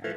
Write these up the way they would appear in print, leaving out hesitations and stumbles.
Hey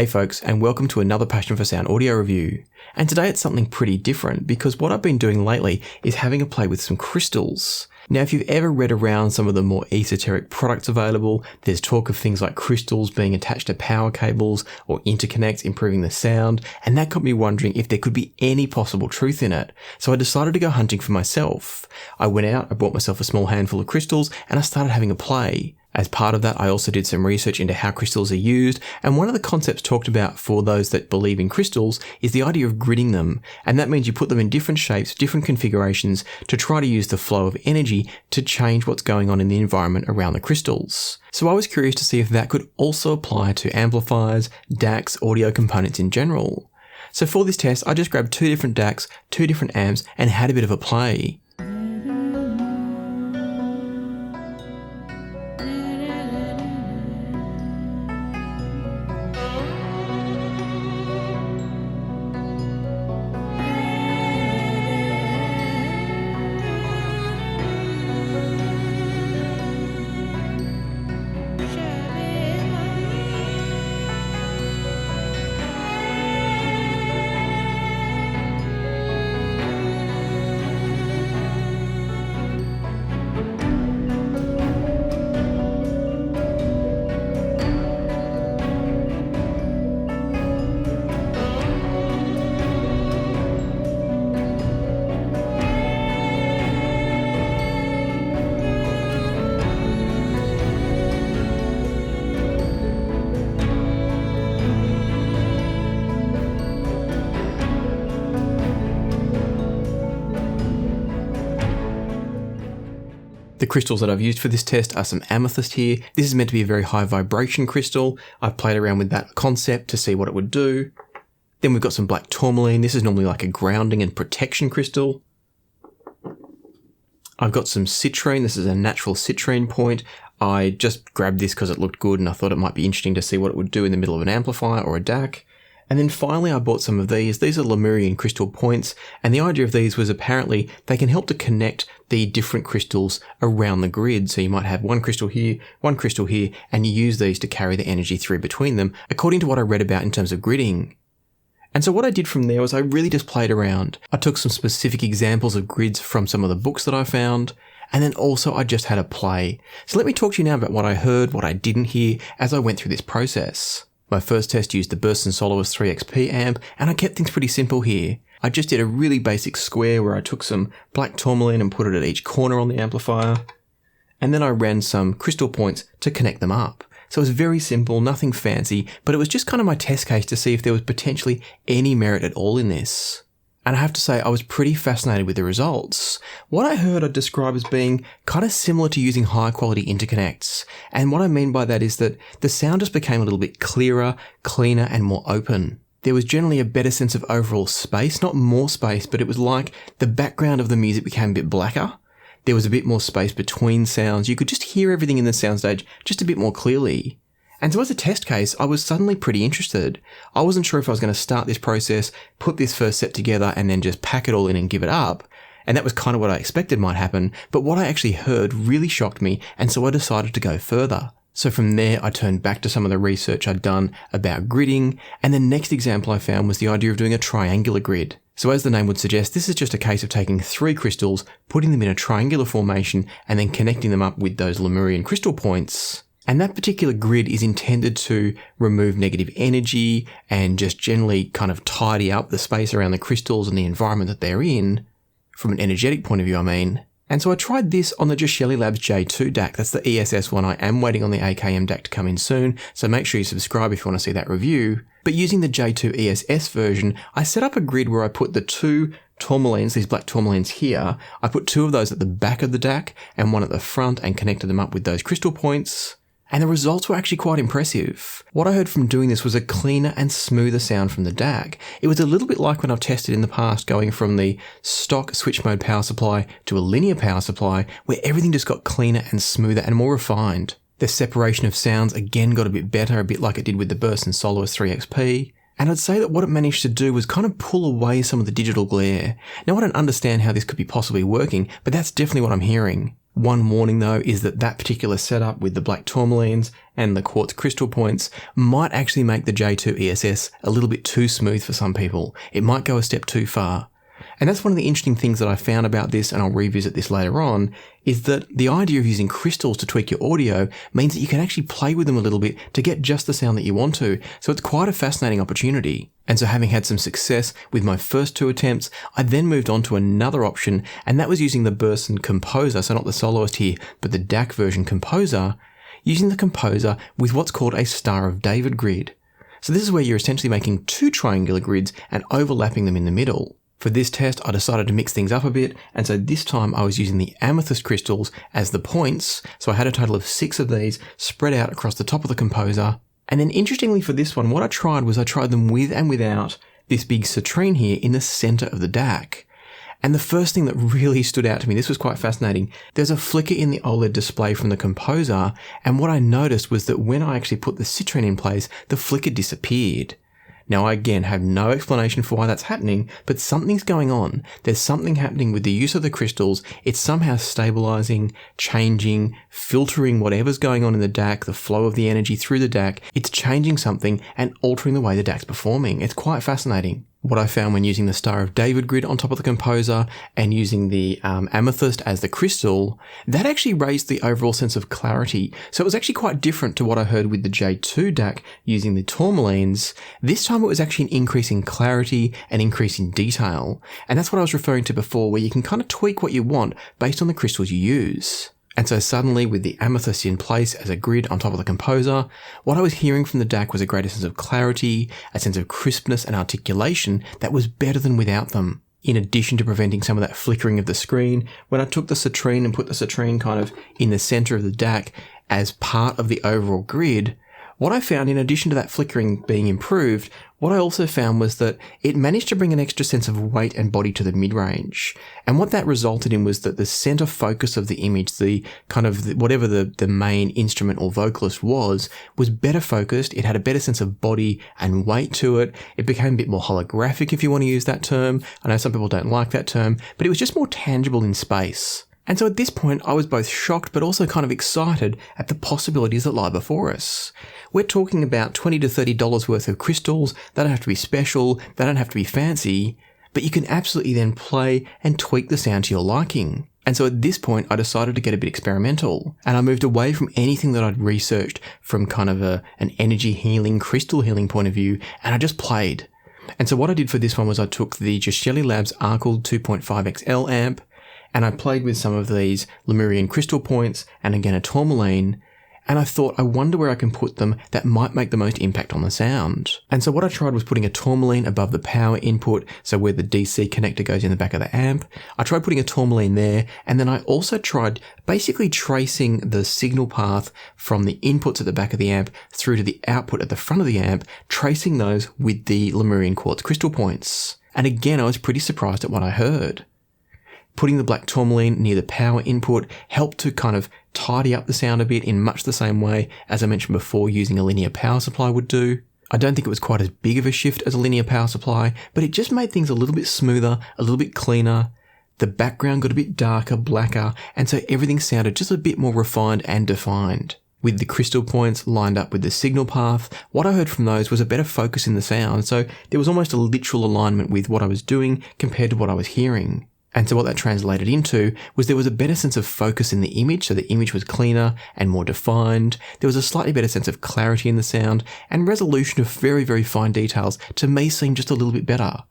folks, and welcome to another Passion for Sound audio review. And today it's something pretty different because what I've been doing lately is having a play with some crystals. Now, if you've ever read around some of the more esoteric products available, there's talk of things like crystals being attached to power cables or interconnects improving the sound, and that got me wondering if there could be any possible truth in it. So I decided to go hunting for myself. I went out, I bought myself a small handful of crystals, and I started having a play. As part of that, I also did some research into how crystals are used, and one of the concepts talked about for those that believe in crystals is the idea of gridding them, and that means you put them in different shapes, different configurations to try to use the flow of energy to change what's going on in the environment around the crystals. So I was curious to see if that could also apply to amplifiers, DACs, audio components in general. So for this test, I just grabbed 2 different DACs, 2 different amps, and had a bit of a play. The crystals that I've used for this test are some amethyst here. This is meant to be a very high vibration crystal. I've played around with that concept to see what it would do. Then we've got some black tourmaline. This is normally like a grounding and protection crystal. I've got some citrine. This is a natural citrine point. I just grabbed this because it looked good and I thought it might be interesting to see what it would do in the middle of an amplifier or a DAC. And then finally I bought some of these. These are Lemurian crystal points, and the idea of these was apparently they can help to connect the different crystals around the grid. So you might have one crystal here, and you use these to carry the energy through between them, according to what I read about in terms of gridding. And so what I did from there was I really just played around. I took some specific examples of grids from some of the books that I found, and then also I just had a play. So let me talk to you now about what I heard, what I didn't hear as I went through this process. My first test used the Burson Soloist 3XP amp, and I kept things pretty simple here. I just did a really basic square where I took some black tourmaline and put it at each corner on the amplifier, and then I ran some crystal points to connect them up. So it was very simple, nothing fancy, but it was just kind of my test case to see if there was potentially any merit at all in this. And I have to say, I was pretty fascinated with the results. What I heard I'd describe as being kind of similar to using high quality interconnects. And what I mean by that is that the sound just became a little bit clearer, cleaner, and more open. There was generally a better sense of overall space, not more space, but it was like the background of the music became a bit blacker. There was a bit more space between sounds. You could just hear everything in the soundstage just a bit more clearly. And so as a test case, I was suddenly pretty interested. I wasn't sure if I was going to start this process, put this first set together, and then just pack it all in and give it up. And that was kind of what I expected might happen, but what I actually heard really shocked me, and so I decided to go further. So from there, I turned back to some of the research I'd done about gridding, and the next example I found was the idea of doing a triangular grid. So as the name would suggest, this is just a case of taking 3 crystals, putting them in a triangular formation, and then connecting them up with those Lemurian crystal points. And that particular grid is intended to remove negative energy and just generally kind of tidy up the space around the crystals and the environment that they're in, from an energetic point of view, I mean. And so I tried this on the Geshelli Labs J2 DAC. That's the ESS one. I am waiting on the AKM DAC to come in soon, so make sure you subscribe if you want to see that review. But using the J2 ESS version, I set up a grid where I put the 2 tourmalines, these black tourmalines here. I put 2 of those at the back of the DAC and 1 at the front and connected them up with those crystal points. And the results were actually quite impressive. What I heard from doing this was a cleaner and smoother sound from the DAC. It was a little bit like when I've tested in the past going from the stock switch mode power supply to a linear power supply where everything just got cleaner and smoother and more refined. The separation of sounds again got a bit better, a bit like it did with the Burson Soloist 3XP. And I'd say that what it managed to do was kind of pull away some of the digital glare. Now, I don't understand how this could be possibly working, but that's definitely what I'm hearing. One warning though is that particular setup with the black tourmalines and the quartz crystal points might actually make the J2 ESS a little bit too smooth for some people. It might go a step too far. And that's one of the interesting things that I found about this, and I'll revisit this later on, is that the idea of using crystals to tweak your audio means that you can actually play with them a little bit to get just the sound that you want to. So it's quite a fascinating opportunity. And so having had some success with my first 2 attempts, I then moved on to another option, and that was using the Burson Composer, so not the Soloist here, but the DAC version Composer, using the Composer with what's called a Star of David grid. So this is where you're essentially making 2 triangular grids and overlapping them in the middle. For this test, I decided to mix things up a bit, and so this time I was using the amethyst crystals as the points, so I had a total of 6 of these spread out across the top of the Composer. And then interestingly for this one, what I tried them with and without this big citrine here in the center of the DAC. And the first thing that really stood out to me, this was quite fascinating, there's a flicker in the OLED display from the Composer, and what I noticed was that when I actually put the citrine in place, the flicker disappeared. Now, I again have no explanation for why that's happening, but something's going on. There's something happening with the use of the crystals. It's somehow stabilizing, changing, filtering whatever's going on in the DAC, the flow of the energy through the DAC. It's changing something and altering the way the DAC's performing. It's quite fascinating. What I found when using the Star of David grid on top of the Composer and using the amethyst as the crystal, that actually raised the overall sense of clarity. So it was actually quite different to what I heard with the J2 DAC using the tourmalines. This time it was actually an increase in clarity and increase in detail. And that's what I was referring to before, where you can kind of tweak what you want based on the crystals you use. And so suddenly, with the amethyst in place as a grid on top of the Composer, what I was hearing from the DAC was a greater sense of clarity, a sense of crispness and articulation that was better than without them. In addition to preventing some of that flickering of the screen, when I took the citrine and put the citrine kind of in the center of the DAC as part of the overall grid, what I found, in addition to that flickering being improved, what I also found was that it managed to bring an extra sense of weight and body to the mid-range. And what that resulted in was that the center focus of the image, the kind of whatever the main instrument or vocalist was better focused. It had a better sense of body and weight to it. It became a bit more holographic, if you want to use that term. I know some people don't like that term, but it was just more tangible in space. And so at this point, I was both shocked but also kind of excited at the possibilities that lie before us. We're talking about $20 to $30 worth of crystals. They don't have to be special, they don't have to be fancy, but you can absolutely then play and tweak the sound to your liking. And so at this point, I decided to get a bit experimental, and I moved away from anything that I'd researched from kind of an energy healing, crystal healing point of view, and I just played. And so what I did for this one was I took the Geshelli Labs Archel 2.5XL amp, and I played with some of these Lemurian crystal points and again a tourmaline, and I thought, I wonder where I can put them that might make the most impact on the sound. And so what I tried was putting a tourmaline above the power input, so where the DC connector goes in the back of the amp. I tried putting a tourmaline there, and then I also tried basically tracing the signal path from the inputs at the back of the amp through to the output at the front of the amp, tracing those with the Lemurian quartz crystal points. And again, I was pretty surprised at what I heard. Putting the black tourmaline near the power input helped to kind of tidy up the sound a bit in much the same way as I mentioned before using a linear power supply would do. I don't think it was quite as big of a shift as a linear power supply, but it just made things a little bit smoother, a little bit cleaner. The background got a bit darker, blacker, and so everything sounded just a bit more refined and defined. With the crystal points lined up with the signal path, what I heard from those was a better focus in the sound, so there was almost a literal alignment with what I was doing compared to what I was hearing. And so what that translated into was there was a better sense of focus in the image, so the image was cleaner and more defined. There was a slightly better sense of clarity in the sound, and resolution of very, very fine details to me seemed just a little bit better.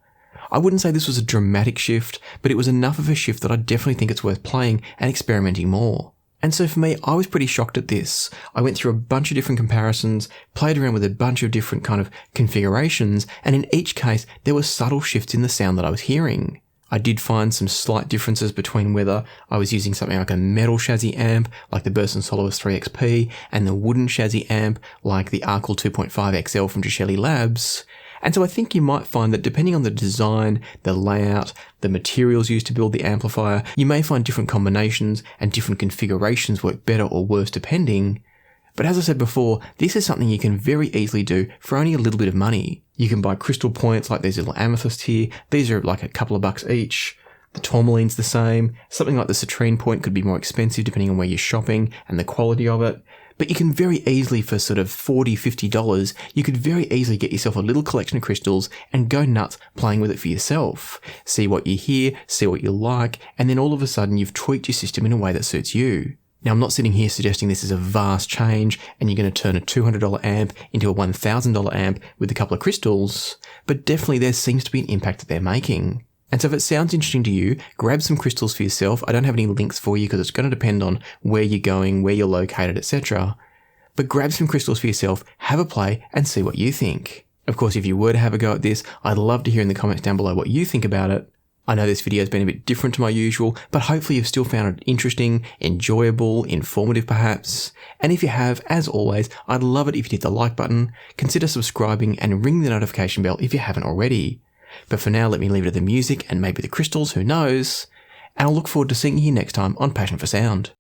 I wouldn't say this was a dramatic shift, but it was enough of a shift that I definitely think it's worth playing and experimenting more. And so for me, I was pretty shocked at this. I went through a bunch of different comparisons, played around with a bunch of different kind of configurations, and in each case, there were subtle shifts in the sound that I was hearing. I did find some slight differences between whether I was using something like a metal chassis amp, like the Burson Soloist 3XP, and the wooden chassis amp, like the Archel 2.5XL from Geshelli Labs. And so I think you might find that depending on the design, the layout, the materials used to build the amplifier, you may find different combinations and different configurations work better or worse depending. But as I said before, this is something you can very easily do for only a little bit of money. You can buy crystal points like these little amethysts here. These are like a couple of bucks each. The tourmaline's the same. Something like the citrine point could be more expensive depending on where you're shopping and the quality of it. But you can very easily, for sort of $40, $50, you could very easily get yourself a little collection of crystals and go nuts playing with it for yourself. See what you hear, see what you like, and then all of a sudden you've tweaked your system in a way that suits you. Now, I'm not sitting here suggesting this is a vast change and you're going to turn a $200 amp into a $1,000 amp with a couple of crystals, but definitely there seems to be an impact that they're making. And so if it sounds interesting to you, grab some crystals for yourself. I don't have any links for you because it's going to depend on where you're going, where you're located, etc. But grab some crystals for yourself, have a play, and see what you think. Of course, if you were to have a go at this, I'd love to hear in the comments down below what you think about it. I know this video has been a bit different to my usual, but hopefully you've still found it interesting, enjoyable, informative perhaps. And if you have, as always, I'd love it if you hit the like button, consider subscribing, and ring the notification bell if you haven't already. But for now, let me leave it to the music and maybe the crystals, who knows? And I'll look forward to seeing you here next time on Passion for Sound.